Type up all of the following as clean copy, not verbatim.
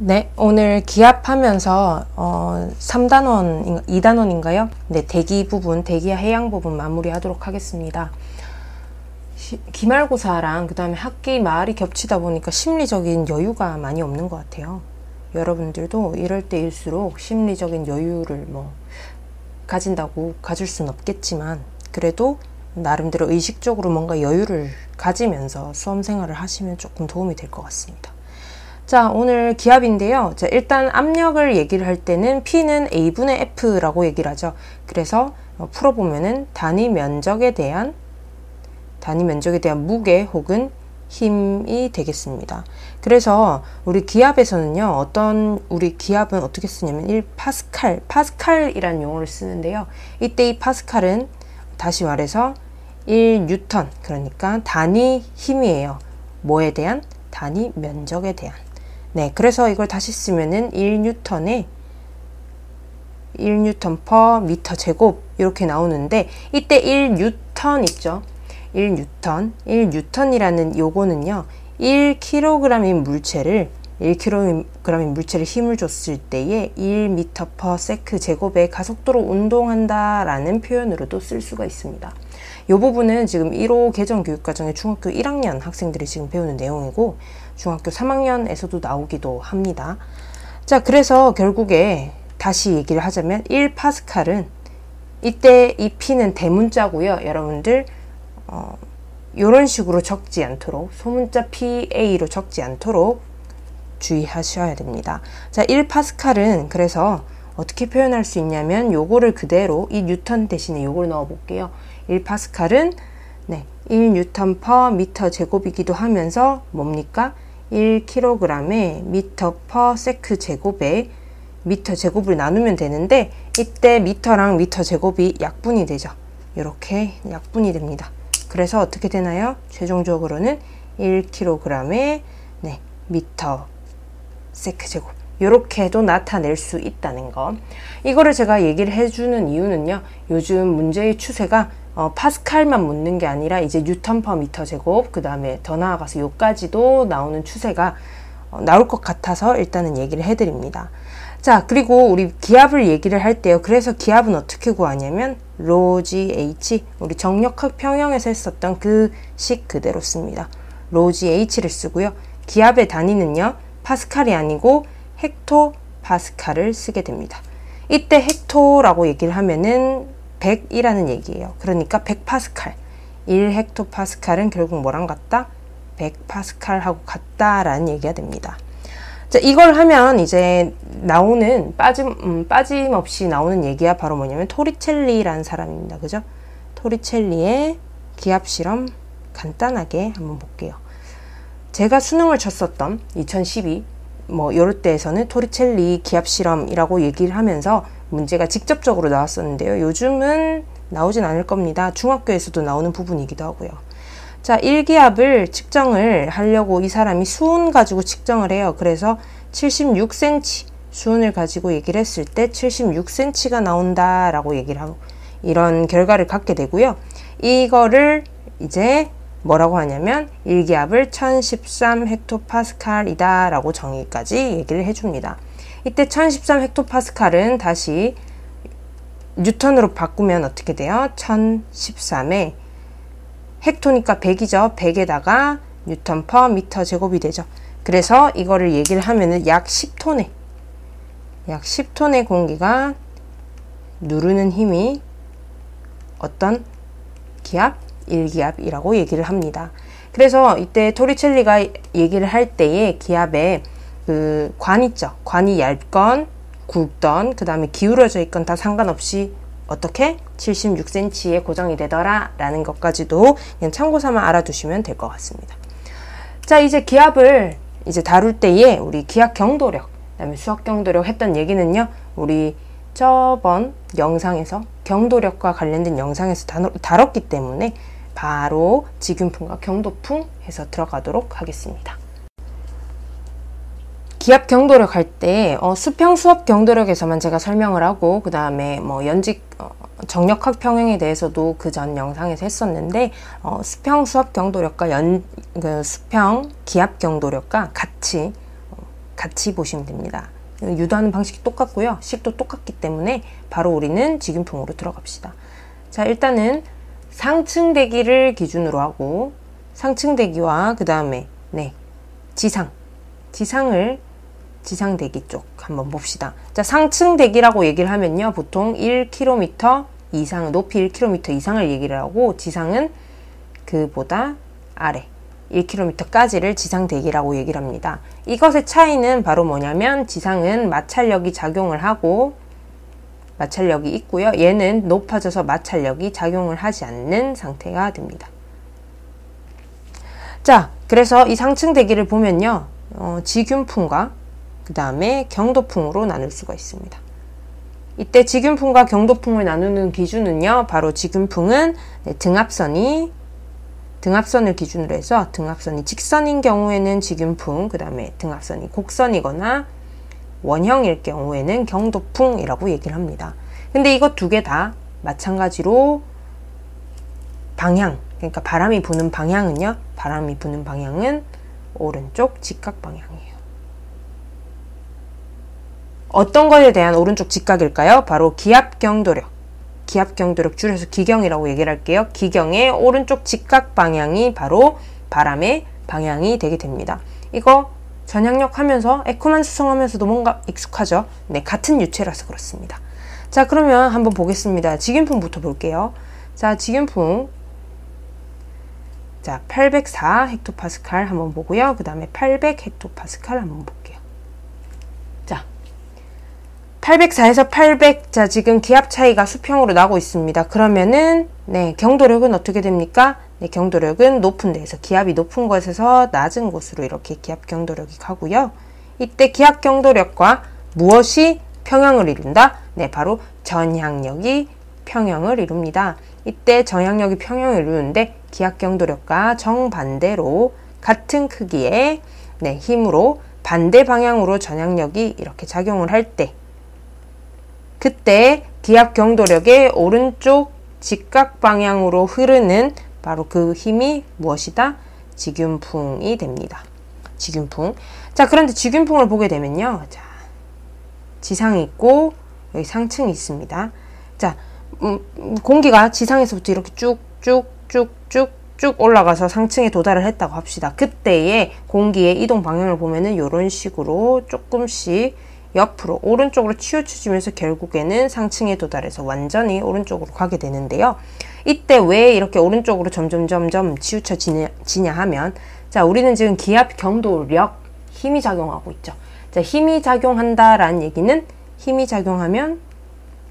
네, 오늘 기압하면서 3단원, 2단원인가요? 네, 대기 부분, 대기와 해양 부분 마무리하도록 하겠습니다. 기말고사랑 그 다음에 학기 말이 겹치다 보니까 심리적인 여유가 많이 없는 것 같아요. 여러분들도 이럴 때일수록 심리적인 여유를 가진다고 가질 순 없겠지만 그래도 나름대로 의식적으로 뭔가 여유를 가지면서 수험 생활을 하시면 조금 도움이 될 것 같습니다. 자, 오늘 기압인데요. 자, 일단 압력을 얘기를 할 때는 P는 A분의 F라고 얘기를 하죠. 그래서 풀어보면은 단위 면적에 대한 무게 혹은 힘이 되겠습니다. 그래서 우리 기압에서는요, 우리 기압은 어떻게 쓰냐면 1파스칼, 파스칼이라는 용어를 쓰는데요. 이때 이 파스칼은 다시 말해서 1뉴턴, 그러니까 단위 힘이에요. 뭐에 대한? 단위 면적에 대한. 네, 그래서 이걸 다시 쓰면은 1뉴턴에 1뉴턴 per 미터 제곱 이렇게 나오는데 이때 1뉴턴 있죠? 1뉴턴이라는 요거는요. 1kg인 물체를 1kg인 물체를 힘을 줬을 때에 1m per sec 제곱의 가속도로 운동한다 라는 표현으로도 쓸 수가 있습니다. 이 부분은 지금 1호 개정교육과정의 중학교 1학년 학생들이 지금 배우는 내용이고 중학교 3학년에서도 나오기도 합니다. 자, 그래서 결국에 다시 얘기를 하자면 1파스칼은 이때 이 P는 대문자고요. 여러분들 이런 식으로 적지 않도록 소문자 PA로 적지 않도록 주의하셔야 됩니다. 자, 1파스칼은 그래서 어떻게 표현할 수 있냐면 요거를 그대로 이 뉴턴 대신에 요걸 넣어 볼게요. 1파스칼은 1뉴턴 per 미터 제곱이기도 하면서 뭡니까? 1kg에 미터 per sec 제곱에 미터 제곱을 나누면 되는데 이때 미터랑 미터 제곱이 약분이 되죠. 이렇게 약분이 됩니다. 그래서 어떻게 되나요? 최종적으로는 1kg에 미터 sec 제곱 이렇게도 나타낼 수 있다는 거. 이거를 제가 얘기를 해주는 이유는요. 요즘 문제의 추세가 파스칼만 묻는 게 아니라 이제 뉴턴 퍼 미터 제곱 그 다음에 더 나아가서 요까지도 나오는 추세가 나올 것 같아서 일단은 얘기를 해드립니다. 자, 그리고 우리 기압을 얘기를 할 때요. 그래서 기압은 어떻게 구하냐면 ρgh 우리 정력학 평형에서 했었던 그 식 그대로 씁니다. ρgh를 쓰고요. 기압의 단위는요. 파스칼이 아니고 헥토파스칼을 쓰게 됩니다. 이때 헥토라고 얘기를 하면은 100이라는 얘기예요. 그러니까 100파스칼 1헥토파스칼은 결국 뭐랑 같다? 100파스칼하고 같다라는 얘기가 됩니다. 자, 이걸 하면 이제 나오는 빠짐없이 나오는 얘기가 바로 뭐냐면 토리첼리라는 사람입니다. 그죠? 토리첼리의 기압 실험 간단하게 한번 볼게요. 제가 수능을 쳤었던 2012 요럴 때에서는 토리첼리 기압 실험이라고 얘기를 하면서 문제가 직접적으로 나왔었는데요. 요즘은 나오진 않을 겁니다. 중학교에서도 나오는 부분이기도 하고요. 자, 1기압을 측정을 하려고 이 사람이 수온 가지고 측정을 해요. 그래서 76cm 수온을 가지고 얘기를 했을 때 76cm가 나온다라고 얘기를 하고 이런 결과를 갖게 되고요. 이거를 이제 뭐라고 하냐면 1기압을 1013 헥토파스칼이다 라고 정의까지 얘기를 해줍니다. 이때 1013 헥토파스칼은 다시 뉴턴으로 바꾸면 어떻게 돼요? 1013에 헥토니까 100이죠. 100에다가 뉴턴 퍼 미터 제곱이 되죠. 그래서 이거를 얘기를 하면은 약 10톤의 공기가 누르는 힘이 어떤 기압? 1기압이라고 얘기를 합니다. 그래서 이때 토리첼리가 얘기를 할 때에 기압에 그 관 있죠. 관이 얇건 굵던 그 다음에 기울어져 있건 다 상관없이 어떻게 76cm에 고정이 되더라 라는 것까지도 그냥 참고삼아 알아두시면 될 것 같습니다. 자, 이제 기압을 이제 다룰 때에 우리 기압 경도력 그다음에 수학 경도력 했던 얘기는요. 우리 저번 영상에서 경도력과 관련된 영상에서 다뤘기 때문에 바로 직윤풍과 경도풍 해서 들어가도록 하겠습니다. 기압 경도력 할 때 수평 수업 경도력에서만 제가 설명을 하고 그 다음에 연직 정력학 평형에 대해서도 그 전 영상에서 했었는데 수평 수업 경도력과 수평 기압 경도력과 같이 같이 보시면 됩니다. 유도하는 방식이 똑같고요. 식도 똑같기 때문에 바로 우리는 직윤풍으로 들어갑시다. 자, 일단은 상층 대기를 기준으로 하고 상층 대기와 그 다음에 지상 대기 쪽 한번 봅시다. 자, 상층 대기라고 얘기를 하면요, 보통 1km 이상, 높이 1km 이상을 얘기를 하고, 지상은 그보다 아래 1km까지를 지상 대기라고 얘기를 합니다. 이것의 차이는 바로 뭐냐면, 지상은 마찰력이 작용을 하고 마찰력이 있고요. 얘는 높아져서 마찰력이 작용을 하지 않는 상태가 됩니다. 자, 그래서 이 상층 대기를 보면요, 직윤풍과 그 다음에 경도풍으로 나눌 수가 있습니다. 이때 직윤풍과 경도풍을 나누는 기준은요, 바로 직윤풍은 등압선을 기준으로 해서, 등압선이 직선인 경우에는 직윤풍, 그 다음에 등압선이 곡선이거나 원형일 경우에는 경도풍이라고 얘기를 합니다. 근데 이거 두 개 다 마찬가지로 방향, 그러니까 바람이 부는 방향은요, 바람이 부는 방향은 오른쪽 직각 방향이에요. 어떤 것에 대한 오른쪽 직각일까요? 바로 기압경도력 줄여서 기경이라고 얘기를 할게요. 기경의 오른쪽 직각 방향이 바로 바람의 방향이 되게 됩니다. 이거 전향력 하면서 에쿠만 수성하면서도 뭔가 익숙하죠? 네, 같은 유체라서 그렇습니다. 자, 그러면 한번 보겠습니다. 직윤풍부터 볼게요. 자, 직윤풍, 자, 804 헥토파스칼 한번 보고요. 그 다음에 800 헥토파스칼 한번 볼게요. 자, 804에서 800, 자, 지금 기압 차이가 수평으로 나고 있습니다. 그러면은, 네, 경도력은 어떻게 됩니까? 네, 경도력은 높은 데에서, 기압이 높은 곳에서 낮은 곳으로 이렇게 기압 경도력이 가고요. 이때 기압 경도력과 무엇이 평형을 이룬다? 네, 바로 전향력이 평형을 이룹니다. 이때 전향력이 평형을 이루는데 기압 경도력과 정반대로 같은 크기의 힘으로 반대 방향으로 전향력이 이렇게 작용을 할 때, 그때 기압 경도력의 오른쪽 직각 방향으로 흐르는 바로 그 힘이 무엇이다? 직윤풍이 됩니다. 직윤풍. 자, 그런데 직윤풍을 보게 되면요, 자, 지상이 있고 여기 상층이 있습니다. 자, 공기가 지상에서부터 이렇게 쭉 올라가서 상층에 도달을 했다고 합시다. 그때의 공기의 이동 방향을 보면은 이런 식으로 조금씩 옆으로 오른쪽으로 치우쳐지면서 결국에는 상층에 도달해서 완전히 오른쪽으로 가게 되는데요. 이때 왜 이렇게 오른쪽으로 점점 치우쳐지냐 하면, 자, 우리는 지금 기압 경도력, 힘이 작용하고 있죠. 자, 힘이 작용한다라는 얘기는, 힘이 작용하면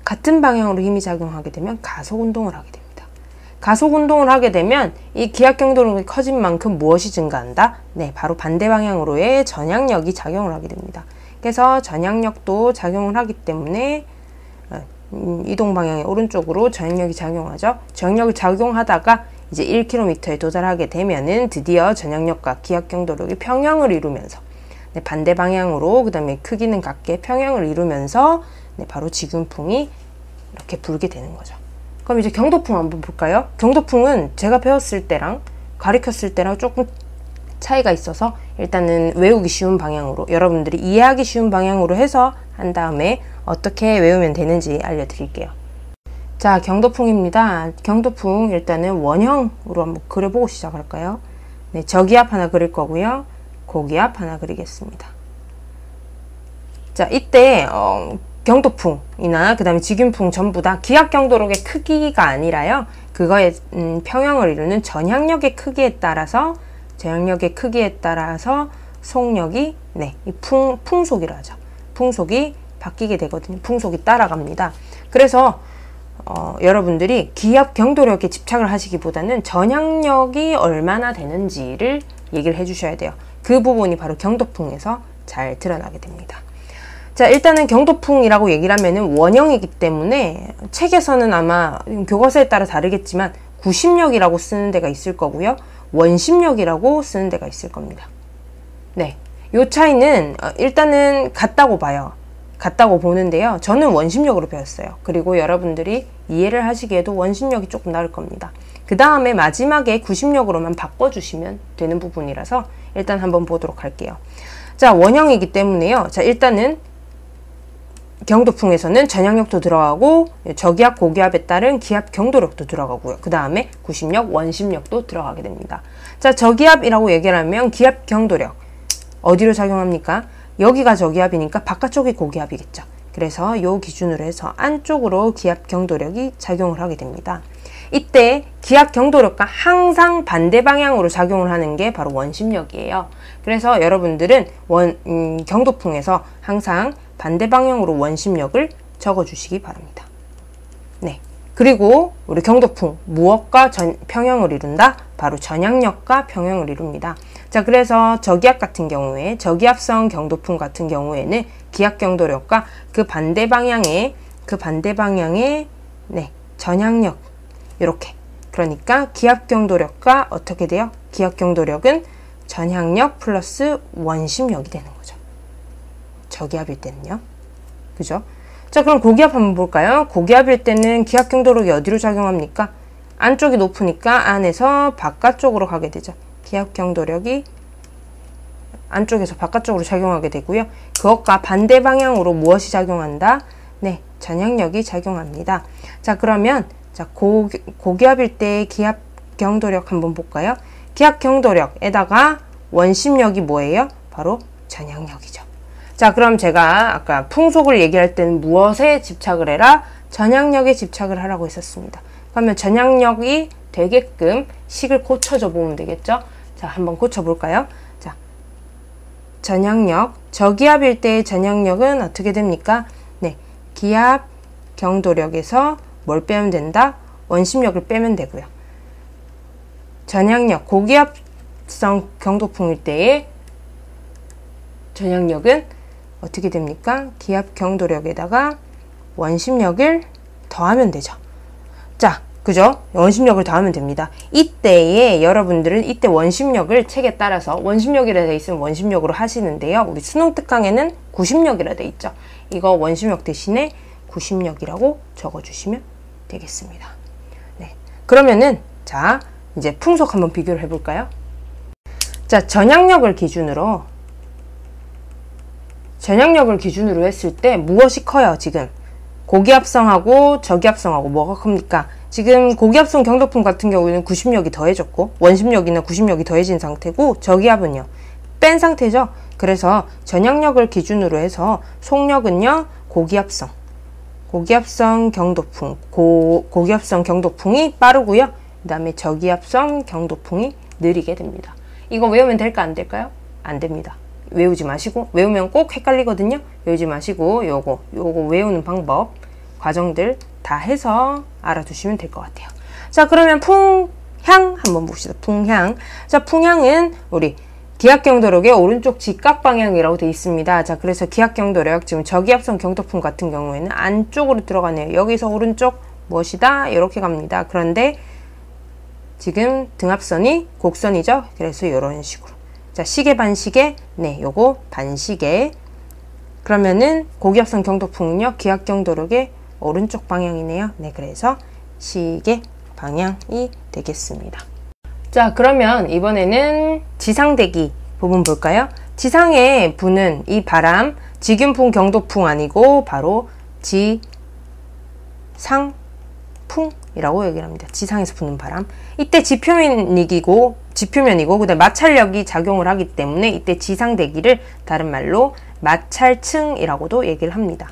같은 방향으로 힘이 작용하게 되면 가속 운동을 하게 됩니다. 가속 운동을 하게 되면 이 기압 경도력이 커진 만큼 무엇이 증가한다? 네, 바로 반대 방향으로의 전향력이 작용을 하게 됩니다. 그래서 전향력도 작용을 하기 때문에 이동 방향의 오른쪽으로 전향력이 작용하죠. 전향력이 작용하다가 이제 1km에 도달하게 되면은 드디어 전향력과 기압 경도력이 평형을 이루면서, 네, 반대 방향으로, 그 다음에 크기는 같게 평형을 이루면서, 네, 바로 직윤풍이 이렇게 불게 되는 거죠. 그럼 이제 경도풍 한번 볼까요? 경도풍은 제가 배웠을 때랑 가르쳤을 때랑 조금 차이가 있어서 일단은 외우기 쉬운 방향으로, 여러분들이 이해하기 쉬운 방향으로 해서 한 다음에 어떻게 외우면 되는지 알려드릴게요. 자, 경도풍입니다. 경도풍 일단은 원형으로 한번 그려보고 시작할까요? 네, 저기압 하나 그릴 거고요. 고기압 하나 그리겠습니다. 자, 이때 경도풍이나 그 다음에 직윤풍 전부 다 기압 경도력의 크기가 아니라요, 그거의 평형을 이루는 전향력의 크기에 따라서 속력이, 네, 이 풍속이라 하죠. 풍속이 바뀌게 되거든요. 풍속이 따라갑니다. 그래서 여러분들이 기압 경도력에 집착을 하시기보다는 전향력이 얼마나 되는지를 얘기를 해주셔야 돼요. 그 부분이 바로 경도풍에서 잘 드러나게 됩니다. 자, 일단은 경도풍이라고 얘기를 하면은 원형이기 때문에 책에서는 아마 교과서에 따라 다르겠지만 구심력이라고 쓰는 데가 있을 거고요, 원심력이라고 쓰는 데가 있을 겁니다. 네, 요 차이는 일단은 같다고 봐요. 같다고 보는데요, 저는 원심력으로 배웠어요. 그리고 여러분들이 이해를 하시기에도 원심력이 조금 나을 겁니다. 그 다음에 마지막에 구심력으로만 바꿔주시면 되는 부분이라서 일단 한번 보도록 할게요. 자, 원형이기 때문에요. 자, 일단은 경도풍에서는 전향력도 들어가고 저기압, 고기압에 따른 기압 경도력도 들어가고요. 그 다음에 구심력, 원심력도 들어가게 됩니다. 자, 저기압이라고 얘기를 하면 기압 경도력 어디로 작용합니까? 여기가 저기압이니까 바깥쪽이 고기압이겠죠. 그래서 요 기준으로 해서 안쪽으로 기압 경도력이 작용을 하게 됩니다. 이때 기압 경도력과 항상 반대 방향으로 작용을 하는 게 바로 원심력이에요. 그래서 여러분들은 경도풍에서 항상 반대 방향으로 원심력을 적어 주시기 바랍니다. 네. 그리고 우리 경도풍 무엇과 평형을 이룬다? 바로 전향력과 평형을 이룹니다. 자, 그래서 저기압 같은 경우에 저기압성 경도풍 같은 경우에는 기압 경도력과 그 반대 방향의 네, 전향력 이렇게. 그러니까 기압 경도력과 어떻게 돼요? 기압 경도력은 전향력 플러스 원심력이 되는 거죠. 저기압일 때는요. 그죠? 자, 그럼 고기압 한번 볼까요? 고기압일 때는 기압 경도력이 어디로 작용합니까? 안쪽이 높으니까 안에서 바깥쪽으로 가게 되죠. 기압 경도력이 안쪽에서 바깥쪽으로 작용하게 되고요. 그것과 반대 방향으로 무엇이 작용한다? 네, 전향력이 작용합니다. 자, 그러면 자, 고기압일 때 기압 경도력 한번 볼까요? 기압 경도력에다가 원심력이 뭐예요? 바로 전향력이죠. 자, 그럼 제가 아까 풍속을 얘기할 때는 무엇에 집착을 해라? 전향력에 집착을 하라고 했었습니다. 그러면 전향력이 되게끔 식을 고쳐줘 보면 되겠죠? 자, 한번 고쳐볼까요? 자, 전향력, 저기압일 때의 전향력은 어떻게 됩니까? 네, 기압 경도력에서 뭘 빼면 된다? 원심력을 빼면 되고요. 전향력, 고기압성 경도풍일 때의 전향력은 어떻게 됩니까? 기압 경도력에다가 원심력을 더하면 되죠. 자, 그죠? 원심력을 더하면 됩니다. 이때에 여러분들은 이때 원심력을 책에 따라서 원심력이라 돼 있으면 원심력으로 하시는데요. 우리 수능 특강에는 구심력이라 돼 있죠. 이거 원심력 대신에 구심력이라고 적어주시면 되겠습니다. 네, 그러면은 자, 이제 풍속 한번 비교를 해볼까요? 자, 전향력을 기준으로 했을 때 무엇이 커요? 지금 고기압성하고 저기압성하고 뭐가 큽니까? 지금 고기압성 경도풍 같은 경우에는 구심력이 더해졌고 원심력이나 구심력이 더해진 상태고 저기압은요 뺀 상태죠. 그래서 전향력을 기준으로 해서 속력은요 고기압성 경도풍 고기압성 경도풍이 빠르고요. 그 다음에 저기압성 경도풍이 느리게 됩니다. 이거 외우면 될까 안 될까요? 안 됩니다. 외우지 마시고, 외우면 꼭 헷갈리거든요. 외우지 마시고 요거 외우는 방법 과정들 다 해서 알아두시면 될 것 같아요. 자, 그러면 풍향 한번 봅시다. 풍향. 자, 풍향은 우리 기압 경도력의 오른쪽 직각 방향이라고 되어 있습니다. 자, 그래서 기압 경도력 지금 저기압성 경도풍 같은 경우에는 안쪽으로 들어가네요. 여기서 오른쪽 무엇이다? 이렇게 갑니다. 그런데 지금 등압선이 곡선이죠. 그래서 이런 식으로. 자, 시계 반시계. 네, 요거 반시계. 그러면은 고기압성 경도풍은요 기압 경도력의 오른쪽 방향이네요. 네, 그래서 시계 방향이 되겠습니다. 자, 그러면 이번에는 지상대기 부분 볼까요? 지상에 부는 이 바람, 지균풍, 경도풍 아니고 바로 지상풍이라고 얘기를 합니다. 지상에서 부는 바람. 이때 지표면이고 그다음 마찰력이 작용을 하기 때문에 이때 지상대기를 다른 말로 마찰층이라고도 얘기를 합니다.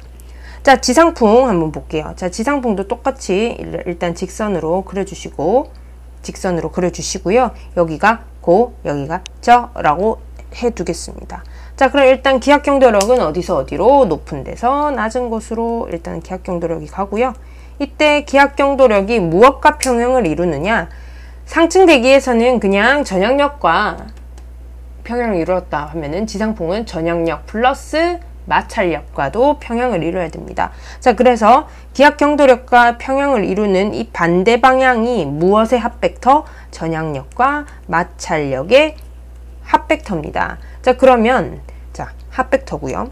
자, 지상풍 한번 볼게요. 자, 지상풍도 똑같이 일단 직선으로 그려주시고요. 여기가 고, 여기가 저라고 해두겠습니다. 자, 그럼 일단 기압 경도력은 어디서 어디로? 높은 데서 낮은 곳으로 일단 기압 경도력이 가고요. 이때 기압 경도력이 무엇과 평형을 이루느냐? 상층 대기에서는 그냥 전향력과 평형을 이루었다 하면은 지상풍은 전향력 플러스 마찰력과도 평형을 이루어야 됩니다. 자, 그래서 기압 경도력과 평형을 이루는 이 반대 방향이 무엇의 합벡터? 전향력과 마찰력의 합벡터입니다. 자, 그러면 자, 합벡터고요.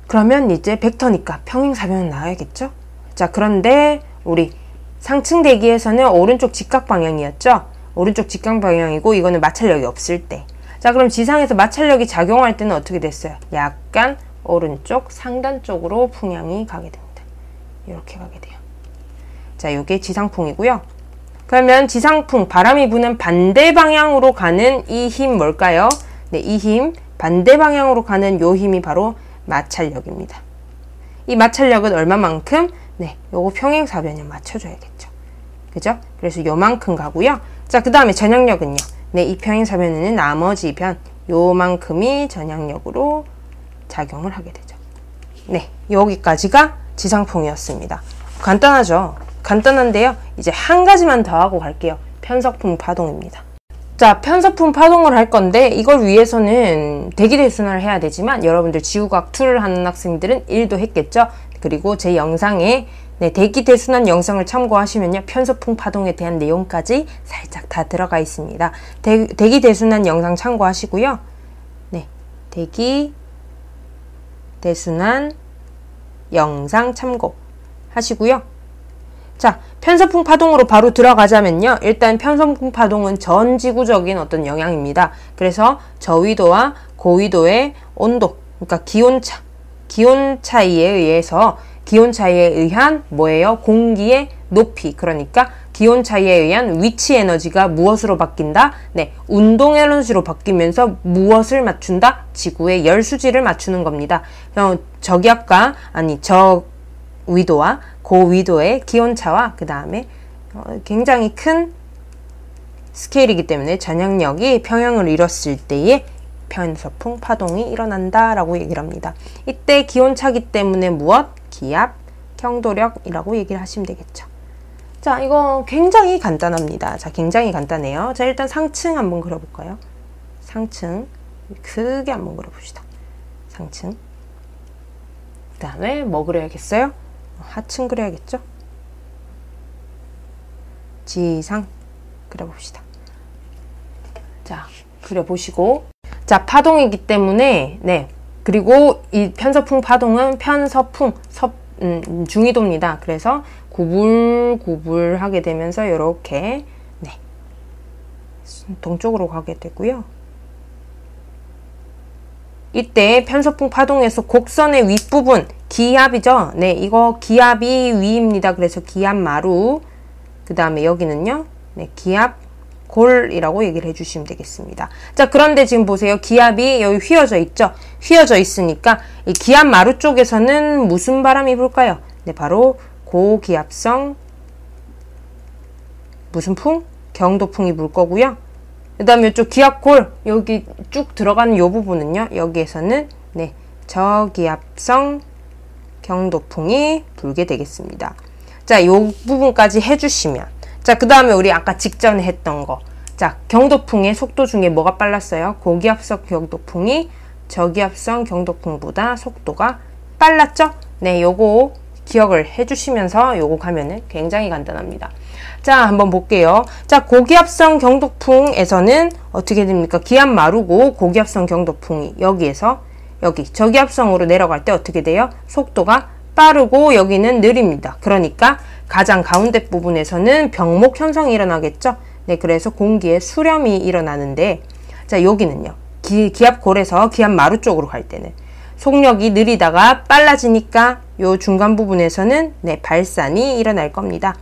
그러면 이제 벡터니까 평행사변은 나와야겠죠? 자, 그런데 우리 상층 대기에서는 오른쪽 직각 방향이었죠? 오른쪽 직각 방향이고 이거는 마찰력이 없을 때. 자, 그럼 지상에서 마찰력이 작용할 때는 어떻게 됐어요? 약간 오른쪽 상단 쪽으로 풍향이 가게 됩니다. 이렇게 가게 돼요. 자, 요게 지상풍이고요. 그러면 지상풍, 바람이 부는 반대 방향으로 가는 이 힘 뭘까요? 네, 이 힘, 반대 방향으로 가는 요 힘이 바로 마찰력입니다. 이 마찰력은 얼마만큼? 네, 요거 평행사변에 맞춰줘야겠죠. 그죠? 그래서 요만큼 가고요. 자, 그 다음에 전향력은요. 네, 이 평행사변에는 나머지 변, 요만큼이 전향력으로 작용을 하게 되죠. 네, 여기까지가 지상풍이었습니다. 간단하죠? 간단한데요. 이제 한 가지만 더 하고 갈게요. 편서풍 파동입니다. 자, 편서풍 파동을 할 건데 이걸 위해서는 대기대순환을 해야 되지만 여러분들 지구과학 2를 하는 학생들은 1도 했겠죠? 그리고 제 영상에 네, 대기대순환 영상을 참고하시면요. 편서풍 파동에 대한 내용까지 살짝 다 들어가 있습니다. 대기대순환 영상 참고하시고요. 네, 대기대순환 영상 참고하시고요. 자, 편서풍 파동으로 바로 들어가자면요. 일단 편서풍 파동은 전 지구적인 어떤 영향입니다. 그래서 저위도와 고위도의 온도, 그러니까 기온 차이에 의한 뭐예요? 공기의 높이, 그러니까 기온 차이에 의한 위치 에너지가 무엇으로 바뀐다? 네, 운동 에너지로 바뀌면서 무엇을 맞춘다? 지구의 열수지를 맞추는 겁니다. 저위도와 고위도의 기온차와 그 다음에 굉장히 큰 스케일이기 때문에 전향력이 평형을 이뤘을 때에 편서풍 파동이 일어난다라고 얘기를 합니다. 이때 기온차기 때문에 무엇? 기압, 경도력이라고 얘기를 하시면 되겠죠. 자, 이거 굉장히 간단합니다. 자, 굉장히 간단해요. 자, 일단 상층 한번 그려볼까요? 상층 크게 한번 그려봅시다. 상층. 그 다음에 뭐 그려야겠어요? 하층 그려야겠죠? 지상 그려봅시다. 자, 그려보시고, 자, 파동이기 때문에 네, 그리고 이 편서풍 파동은 편서풍 중위도입니다. 그래서 구불구불하게 되면서 이렇게 네, 동쪽으로 가게 되고요. 이때 편서풍 파동에서 곡선의 윗부분 기압이죠. 네, 이거 기압이 위입니다. 그래서 기압 마루. 그 다음에 여기는요. 네, 기압 골이라고 얘기를 해주시면 되겠습니다. 자, 그런데 지금 보세요. 기압이 여기 휘어져 있죠. 휘어져 있으니까 이 기압 마루 쪽에서는 무슨 바람이 불까요? 네, 바로 고기압성 무슨 풍? 경도풍이 불 거고요. 그 다음에 이쪽 기압골 여기 쭉 들어가는 이 부분은요. 여기에서는 네, 저기압성 경도풍이 불게 되겠습니다. 자, 요 부분까지 해주시면, 자, 그 다음에 우리 아까 직전에 했던 거, 자, 경도풍의 속도 중에 뭐가 빨랐어요? 고기압성 경도풍이 저기압성 경도풍보다 속도가 빨랐죠? 네, 요거 기억을 해주시면서 요거 가면은 굉장히 간단합니다. 자, 한번 볼게요. 자, 고기압성 경도풍에서는 어떻게 됩니까? 기압 마루고 고기압성 경도풍이 여기에서 여기 저기압성으로 내려갈 때 어떻게 돼요? 속도가 빠르고 여기는 느립니다. 그러니까 가장 가운데 부분에서는 병목 현상이 일어나겠죠? 네, 그래서 공기에 수렴이 일어나는데, 자, 여기는요. 기압골에서 기압 마루 쪽으로 갈 때는 속력이 느리다가 빨라지니까 요 중간 부분에서는 네, 발산이 일어날 겁니다.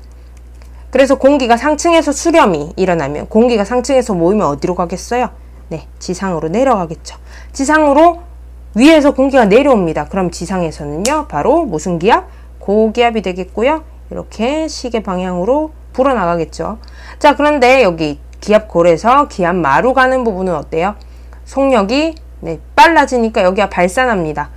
그래서 공기가 상층에서 수렴이 일어나면 공기가 상층에서 모이면 어디로 가겠어요? 네, 지상으로 내려가겠죠. 지상으로 위에서 공기가 내려옵니다. 그럼 지상에서는요, 바로 무슨 기압? 고기압이 되겠고요. 이렇게 시계 방향으로 불어나가겠죠. 자, 그런데 여기 기압골에서 기압 마루 가는 부분은 어때요? 속력이 네, 빨라지니까 여기가 발산합니다.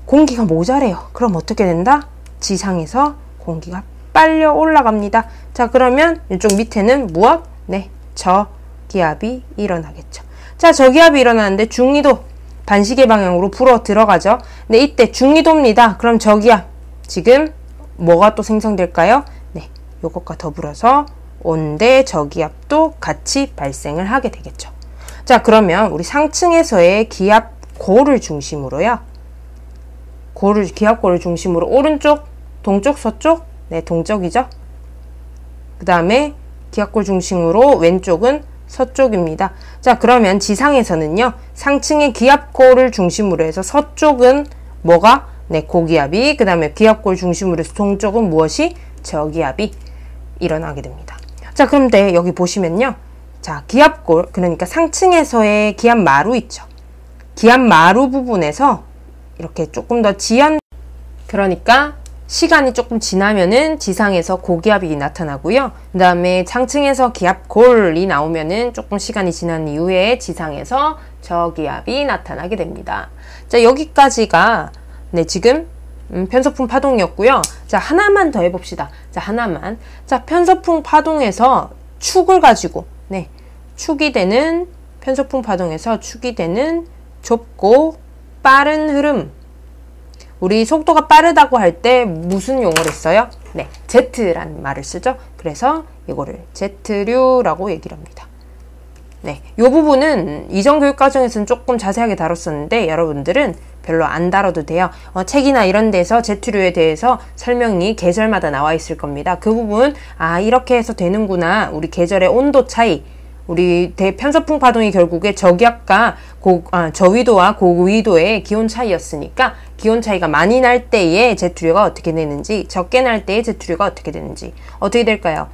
공기가 모자래요. 그럼 어떻게 된다? 지상에서 공기가 빨려 올라갑니다. 자, 그러면 이쪽 밑에는 무엇? 네, 저기압이 일어나겠죠. 자, 저기압이 일어나는데 중위도 반시계 방향으로 불어 들어가죠. 네, 이때 중위도입니다. 그럼 저기압 지금 뭐가 또 생성될까요? 네, 요것과 더불어서 온대 저기압도 같이 발생을 하게 되겠죠. 자, 그러면 우리 상층에서의 기압골을 중심으로요. 기압골을 중심으로 오른쪽, 동쪽, 서쪽? 네, 동쪽이죠. 그 다음에 기압골 중심으로 왼쪽은 서쪽입니다. 자, 그러면 지상에서는요, 상층의 기압골을 중심으로 해서 서쪽은 뭐가? 네, 고기압이, 그 다음에 기압골 중심으로 해서 동쪽은 무엇이? 저기압이 일어나게 됩니다. 자, 그런데 여기 보시면요. 자, 기압골, 그러니까 상층에서의 기압마루 있죠. 기압마루 부분에서 이렇게 조금 더 그러니까 시간이 조금 지나면은 지상에서 고기압이 나타나고요. 그 다음에 상층에서 기압골이 나오면은 조금 시간이 지난 이후에 지상에서 저기압이 나타나게 됩니다. 자, 여기까지가 네, 지금 편서풍 파동이었고요. 자, 하나만 더 해봅시다. 자, 하나만. 자, 편서풍 파동에서 축을 가지고 네, 축이 되는 편서풍 파동에서 축이 되는 좁고 빠른 흐름. 우리 속도가 빠르다고 할 때 무슨 용어를 써요? 네, 제트라는 말을 쓰죠. 그래서 이거를 제트류라고 얘기를 합니다. 네, 이 부분은 이전 교육과정에서는 조금 자세하게 다뤘었는데 여러분들은 별로 안 다뤄도 돼요. 책이나 이런 데서 제트류에 대해서 설명이 계절마다 나와 있을 겁니다. 그 부분, 아, 이렇게 해서 되는구나. 우리 계절의 온도 차이, 우리 대편서풍 파동이 결국에 저기압과 저위도와 고위도의 기온 차이였으니까 기온 차이가 많이 날 때의 제트류가 어떻게 되는지, 적게 날 때의 제트류가 어떻게 되는지 어떻게 될까요?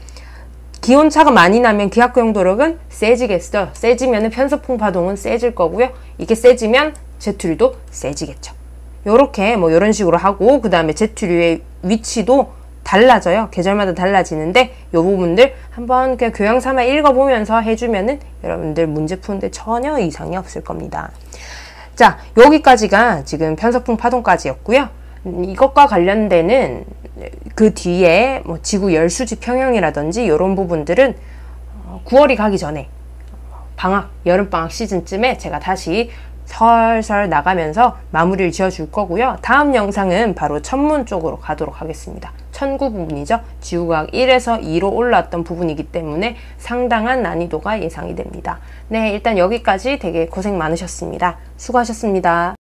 기온차가 많이 나면 기압과 용도력은 세지겠죠. 세지면 편서풍 파동은 세질 거고요. 이게 세지면 제트류도 세지겠죠. 요렇게 뭐 이런 식으로 하고, 그 다음에 제트류의 위치도 달라져요. 계절마다 달라지는데 요 부분들 한번 그냥 교양 삼아 읽어보면서 해주면은 여러분들 문제 푸는데 전혀 이상이 없을 겁니다. 자, 여기까지가 지금 편서풍 파동까지였고요. 이것과 관련되는 그 뒤에 뭐 지구 열수지 평형이라든지 이런 부분들은 9월이 가기 전에 방학, 여름방학 시즌쯤에 제가 다시 설설 나가면서 마무리를 지어줄 거고요. 다음 영상은 바로 천문 쪽으로 가도록 하겠습니다. 천구 부분이죠. 지구과학 1에서 2로 올라왔던 부분이기 때문에 상당한 난이도가 예상이 됩니다. 네, 일단 여기까지 되게 고생 많으셨습니다. 수고하셨습니다.